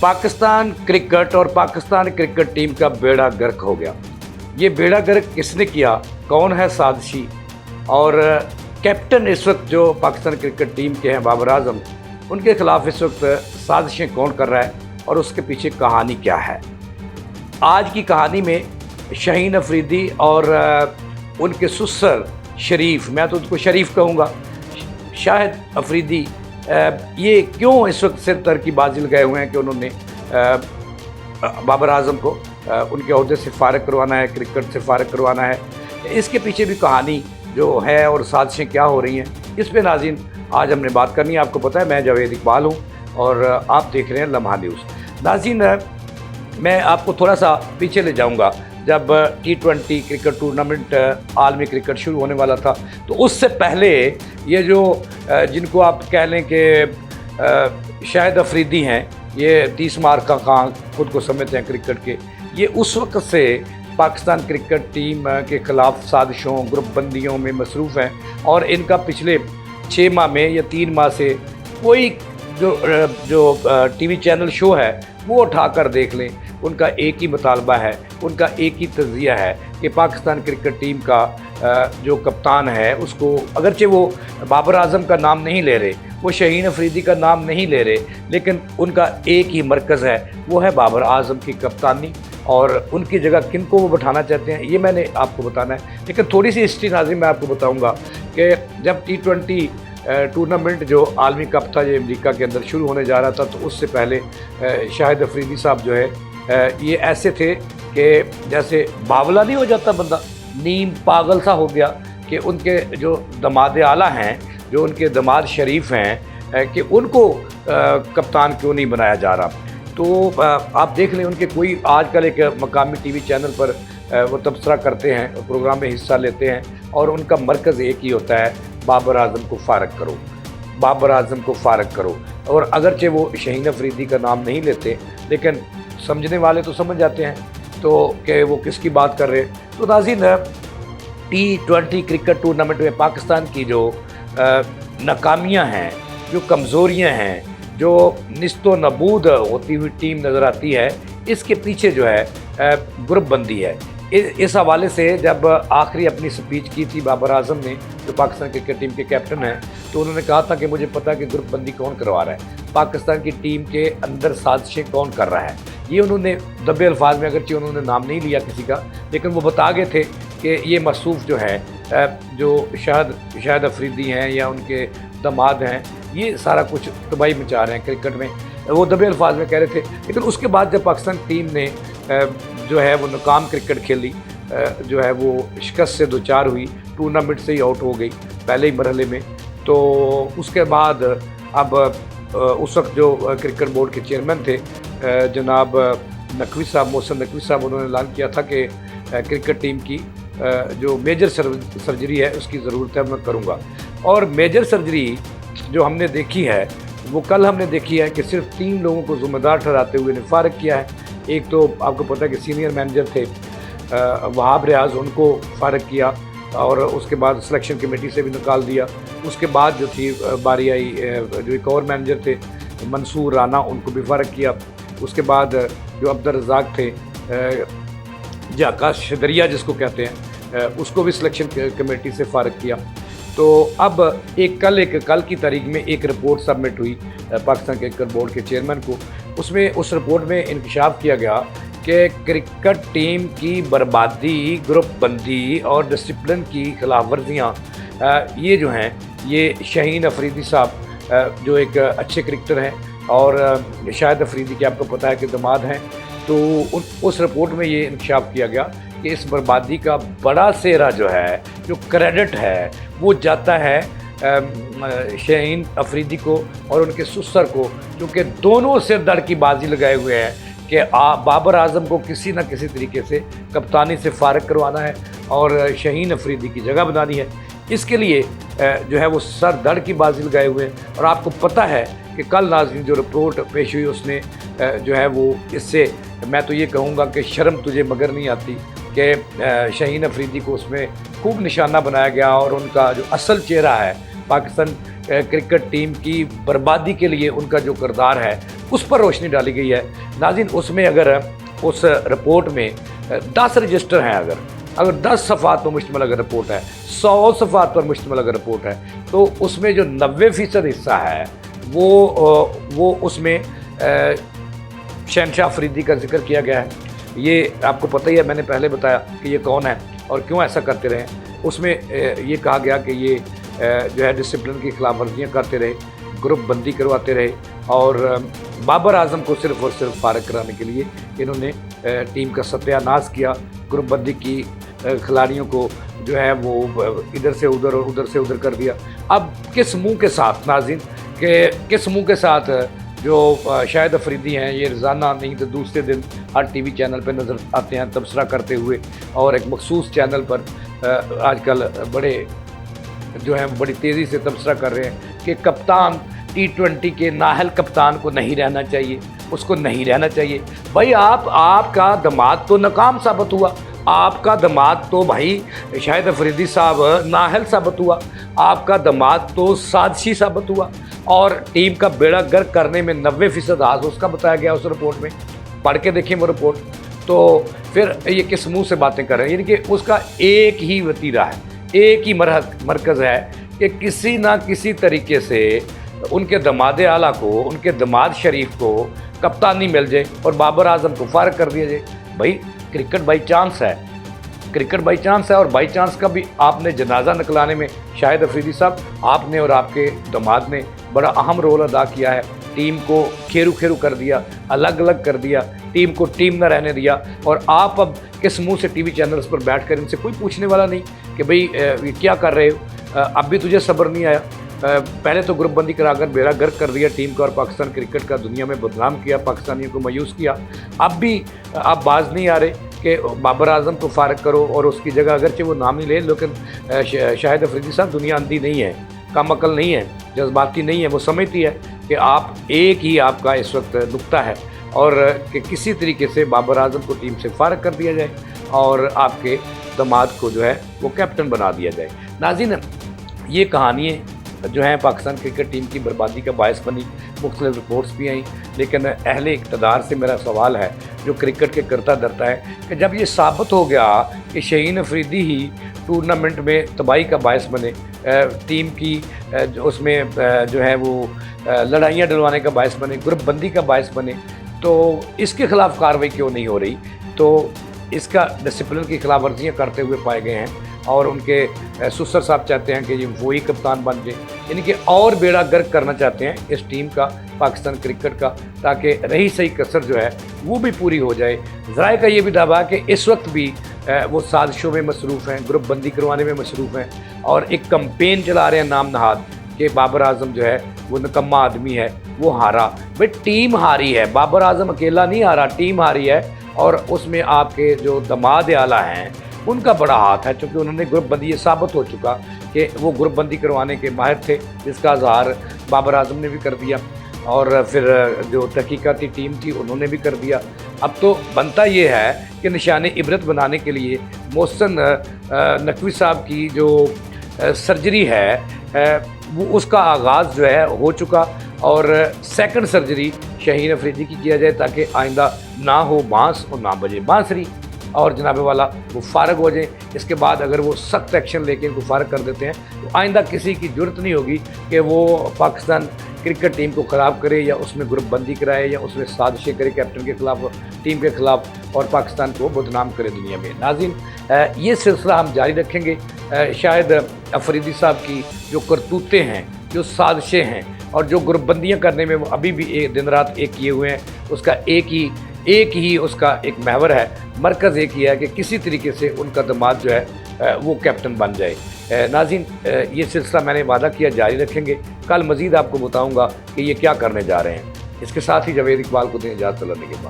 Pakistan cricket और Pakistan cricket team का बेड़ा गर्क हो गया। ये बेड़ा गर्क किसने किया, कौन है साजिशी, और कैप्टन इस वक्त जो पाकिस्तान क्रिकेट टीम के हैं बाबर आजम, उनके खिलाफ इस वक्त साजिशें कौन कर रहा है और उसके पीछे कहानी क्या है। आज की कहानी में शाहीन अफरीदी और उनके ससुर शरीफ, मैं तो उनको शरीफ कहूँगा, शाहिद अफरीदी, ये क्यों इस वक्त सिर तर की बाजी लगाए हुए हैं कि उन्होंने बाबर आजम को उनके अहदे से फ़ारिग करवाना है, क्रिकेट से फ़ारिग करवाना है। इसके पीछे भी कहानी जो है और साजिशें क्या हो रही हैं, इस पे नाज़रीन आज हमने बात करनी है। आपको पता है मैं जावेद इकबाल हूँ और आप देख रहे हैं लम्हा न्यूज़। नाज़रीन, मैं आपको थोड़ा सा पीछे ले जाऊँगा। जब T20 क्रिकेट टूर्नामेंट आलमी क्रिकेट शुरू होने वाला था, तो उससे पहले ये जो जिनको आप कह लें कि शाहिद अफरीदी हैं, ये 30 मार्क का खां खुद को समझते हैं क्रिकेट के, ये उस वक्त से पाकिस्तान क्रिकेट टीम के ख़िलाफ़ साजिशों, ग्रुप बंदियों में मसरूफ़ हैं। और इनका पिछले 6 माह में या 3 माह से कोई जो टीवी चैनल शो है वो उठाकर देख लें, उनका एक ही मुतालबा है, उनका एक ही तज़किया है कि पाकिस्तान क्रिकेट टीम का जो कप्तान है उसको, अगरचे वो बाबर आजम का नाम नहीं ले रहे, वो शाहीन अफरीदी का नाम नहीं ले रहे, लेकिन उनका एक ही मरकज़ है, वो है बाबर आजम की कप्तानी। और उनकी जगह किन को वो बैठाना चाहते हैं ये मैंने आपको बताना है। लेकिन थोड़ी सी हिस्ट्री नाज़रीन मैं आपको बताऊँगा कि जब T20 टूर्नामेंट जो आलमी कप था, ये अमेरिका के अंदर शुरू होने जा रहा था, तो उससे पहले शाहिद अफरीदी साहब जो है ये ऐसे थे कि जैसे बावला नहीं हो जाता बंदा, नीम पागल सा हो गया कि उनके जो दमाद आला हैं, जो उनके दमाद शरीफ हैं, कि उनको कप्तान क्यों नहीं बनाया जा रहा। तो आप देख लें, उनके कोई आजकल एक मकामी टीवी चैनल पर वो तबसरा करते हैं, प्रोग्राम में हिस्सा लेते हैं, और उनका मरकज़ एक ही होता है, बाबर आजम को फ़ारिग करो, बाबर आजम को फ़ारिग करो। और अगरचे वो शाहीन अफरीदी का नाम नहीं लेते, लेकिन समझने वाले तो समझ जाते हैं तो कि वो किसकी बात कर रहे हैं। तो नाज़रीन, T20 क्रिकेट टूर्नामेंट में पाकिस्तान की जो नाकामियाँ हैं, जो कमज़ोरियाँ हैं, जो निस्तो नबूद होती हुई टीम नज़र आती है, इसके पीछे जो है ग्रुप बंदी है। इस हवाले से जब आखिरी अपनी स्पीच की थी बाबर आजम ने, जो पाकिस्तान क्रिकेट टीम के कैप्टन हैं, तो उन्होंने कहा था कि मुझे पता है कि ग्रुप बंदी कौन करवा रहा है, पाकिस्तान की टीम के अंदर साजिशें कौन कर रहा है। ये उन्होंने दबे अल्फाज में, अगरचे उन्होंने नाम नहीं लिया किसी का, लेकिन वो बता गए थे कि ये मसूफ़ जो है, जो शाहिद अफरीदी हैं या उनके दमाद हैं, ये सारा कुछ तबाही मचा रहे हैं क्रिकेट में, वो दबे अल्फाज में कह रहे थे। लेकिन उसके बाद जब पाकिस्तान टीम ने जो है वो नाकाम क्रिकेट खेली, जो है वो शिकस्त से दोचार हुई, टूर्नामेंट से ही आउट हो गई पहले ही मरहले में, तो उसके बाद अब उस वक्त जो क्रिकेट बोर्ड के चेयरमैन थे जनाब नकवी साहब, मोहसिन नकवी साहब, उन्होंने ऐलान किया था कि क्रिकेट टीम की जो मेजर सर्जरी है उसकी ज़रूरत है, मैं करूँगा। और मेजर सर्जरी जो हमने देखी है वो कल हमने देखी है कि सिर्फ 3 लोगों को ज़िम्मेदार ठहराते हुए ने फ़ारिग किया है। एक तो आपको पता है कि सीनियर मैनेजर थे वहाब रियाज, उनको फ़ारिग किया, और उसके बाद सिलेक्शन कमेटी से भी निकाल दिया। उसके बाद जो थी बारी आई, जो एक और मैनेजर थे मंसूर राना, उनको भी फ़ारिग किया। उसके बाद जो अब्दुल रज़ाक थे, जाकाश शदरिया जिसको कहते हैं, उसको भी सिलेक्शन कमेटी से फ़ारिग किया। तो अब कल की तारीख में एक रिपोर्ट सबमिट हुई पाकिस्तान क्रिकेट बोर्ड के चेयरमैन को। उसमें उस रिपोर्ट में इंकशाफ किया गया कि क्रिकेट टीम की बर्बादी, ग्रुप बंदी और डिसिप्लिन की खिलाफ वर्जियाँ, ये जो हैं, ये शाहीन अफरीदी साहब जो एक अच्छे क्रिकेटर हैं और शाहिद अफरीदी के आपको पता है कि दमाद हैं, तो उस रिपोर्ट में ये इंकशाफ किया गया कि इस बर्बादी का बड़ा सेहरा जो है, जो क्रेडिट है, वो जाता है शाहीन अफरीदी को और उनके ससुर को, क्योंकि दोनों सिर धड़ की बाजी लगाए हुए हैं कि बाबर आजम को किसी न किसी तरीके से कप्तानी से फ़ारिग करवाना है और शाहीन अफरीदी की जगह बनानी है। इसके लिए जो है वो सर धड़ की बाजी लगाए हुए हैं। और आपको पता है कि कल नाज़रीन जो रिपोर्ट पेश हुई, उसने जो है वो, इससे मैं तो ये कहूँगा कि शर्म तुझे मगर नहीं आती कि शाहीन अफरीदी को उसमें खूब निशाना बनाया गया और उनका जो असल चेहरा है पाकिस्तान क्रिकेट टीम की बर्बादी के लिए उनका जो किरदार है उस पर रोशनी डाली गई है। नाज़रीन, उसमें अगर उस रिपोर्ट में 10 रजिस्टर हैं, अगर 10 सफ़ात पर मुश्तमिल अगर रिपोर्ट है, 100 सफ़ात पर मुश्तमिल अगर रिपोर्ट है, तो उसमें जो 90% हिस्सा है वो उसमें शहनशाह अफरीदी का जिक्र किया गया है। ये आपको पता ही है, मैंने पहले बताया कि ये कौन है और क्यों ऐसा करते रहे। उसमें ये कहा गया कि ये जो है डिसिप्लिन की खिलाफ वर्जियाँ करते रहे, ग्रुप बंदी करवाते रहे और बाबर आजम को सिर्फ़ और सिर्फ फारग कराने के लिए इन्होंने टीम का सत्यानाश किया, ग्रुप बंदी की, खिलाड़ियों को जो है वो इधर से उधर और उधर से उधर कर दिया। अब किस मुंह के साथ नाज़रीन, कि किस मुंह के साथ जो शाहिद अफरीदी हैं, ये रोज़ाना नहीं तो दूसरे दिन हर टीवी चैनल पर नज़र आते हैं तबसरा करते हुए, और एक मखसूस चैनल पर आजकल बड़े जो हैं बड़ी तेज़ी से तबसरा कर रहे हैं कि कप्तान T20 के नाहल कप्तान को नहीं रहना चाहिए, उसको नहीं रहना चाहिए। भाई आपका दामाद तो नाकाम साबित हुआ, आपका दामाद तो भाई शाहिद अफरीदी साहब नाहल साबित हुआ, आपका दामाद तो साजिशी साबित हुआ और टीम का बेड़ा गर्क करने में 90% हाथ उसका बताया गया उस रिपोर्ट में। पढ़ के देखें वो रिपोर्ट, तो फिर ये किस मुँह से बातें कर रहे हैं। यानी कि उसका एक ही वतीरा है, एक ही मरकज़ है कि किसी ना किसी तरीके से उनके दमाद आला को, उनके दमाद शरीफ को कप्तानी मिल जाए और बाबर आजम को फारग कर दिया जाए। भाई क्रिकेट बाई चांस है, क्रिकेट बाई चांस है, और बाई चांस का भी आपने जनाजा निकलाने में शाहिद अफरीदी साहब, आपने और आपके दमाद ने बड़ा अहम रोल अदा किया है। टीम को खेरू खेरू कर दिया, अलग अलग कर दिया, टीम को टीम न रहने दिया। और आप अब किस मुंह से टीवी चैनल्स पर बैठकर, इनसे कोई पूछने वाला नहीं कि भाई ये क्या कर रहे हो, अब भी तुझे सब्र नहीं आया। पहले तो ग्रुप बंदी कराकर बेड़ा गर्क कर दिया टीम का और पाकिस्तान क्रिकेट का दुनिया में बदनाम किया, पाकिस्तानियों को मायूस किया। अब भी आप बाज नहीं आ रहे कि बाबर आजम को फारग करो और उसकी जगह अगरचे वो नाम नहीं ले, लेकिन शाहिद अफरीदी साहब दुनिया अंधी नहीं है, कम अकल नहीं है, जज्बाती नहीं है, वो समझती है कि आप एक ही आपका इस वक्त नुक्ता है और कि किसी तरीके से बाबर आजम को टीम से फारग कर दिया जाए और आपके दामाद को जो है वो कैप्टन बना दिया जाए। नाज़रीन, ये कहानियाँ जो हैं पाकिस्तान क्रिकेट टीम की बर्बादी का बायस बनी, मुख्तलिफ रिपोर्ट्स भी आई, लेकिन अहले इक़्तिदार से मेरा सवाल है जो क्रिकेट के करता धरता है कि जब ये साबित हो गया कि शाहीन अफरीदी ही टूर्नामेंट में तबाही का बायस बने, टीम की उसमें जो है वो लड़ाइयाँ डलवाने का बायस बने, ग्रुप बंदी का बायस बने, तो इसके ख़िलाफ़ कार्रवाई क्यों नहीं हो रही। तो इसका डिसिप्लिन की खिलाफ वर्जियाँ करते हुए पाए गए हैं और उनके सुसर साहब चाहते हैं कि ये वही कप्तान बन जाए, यानी कि और बेड़ा गर्क करना चाहते हैं इस टीम का, पाकिस्तान क्रिकेट का, ताकि रही सही कसर जो है वो भी पूरी हो जाए। ज़राए का ये भी दावा है कि इस वक्त भी वो साजिशों में मसरूफ़ हैं, ग्रुप बंदी करवाने में मसरूफ़ हैं और एक कंपेन चला रहे हैं नाम नहाद कि बाबर आजम जो है वो निकम्मा आदमी है, वो हारा। भाई टीम हारी है, बाबर आजम अकेला नहीं हारा, टीम हारी है और उसमें आपके जो दमाद आला हैं उनका बड़ा हाथ है, क्योंकि उन्होंने ग्रुप बंदी, ये साबित हो चुका कि वो ग्रुप बंदी करवाने के माहिर थे, जिसका इज़हार बाबर आजम ने भी कर दिया और फिर जो तहकीकाती टीम थी उन्होंने भी कर दिया। अब तो बनता ये है कि निशान इबरत बनाने के लिए मोहसिन नकवी साहब की जो सर्जरी है वो उसका आगाज़ जो है हो चुका और सेकंड सर्जरी शाहीन अफरीदी की किया जाए ताकि आइंदा ना हो बांस और ना बजे बांसुरी और जनाब वाला वो फारग हो जाए। इसके बाद अगर वो सख्त एक्शन लेके इनको फारग कर देते हैं तो आइंदा किसी की ज़रूरत नहीं होगी कि वो पाकिस्तान क्रिकेट टीम को ख़राब करे या उसमें ग्रुप बंदी कराए या उसमें साजिशें करे कैप्टन के ख़िलाफ़, टीम के ख़िलाफ़ और पाकिस्तान को बदनाम करे दुनिया में। नाज़रीन, ये सिलसिला हम जारी रखेंगे। शाहिद अफरीदी साहब की जो करतूतें हैं, जो साजिशें हैं और जो ग्रुप बंदियाँ करने में वो अभी भी दिन रात एक किए हुए हैं, उसका एक ही उसका एक महवर है, मरकज़ एक ही है कि किसी तरीके से उनका दामाद जो है वो कैप्टन बन जाए। नाज़रीन, ये सिलसिला मैंने वादा किया जारी रखेंगे। कल मज़ीद आपको बताऊंगा कि ये क्या करने जा रहे हैं। इसके साथ ही जावेद इकबाल को दें इजाज़त, लेने के बाद।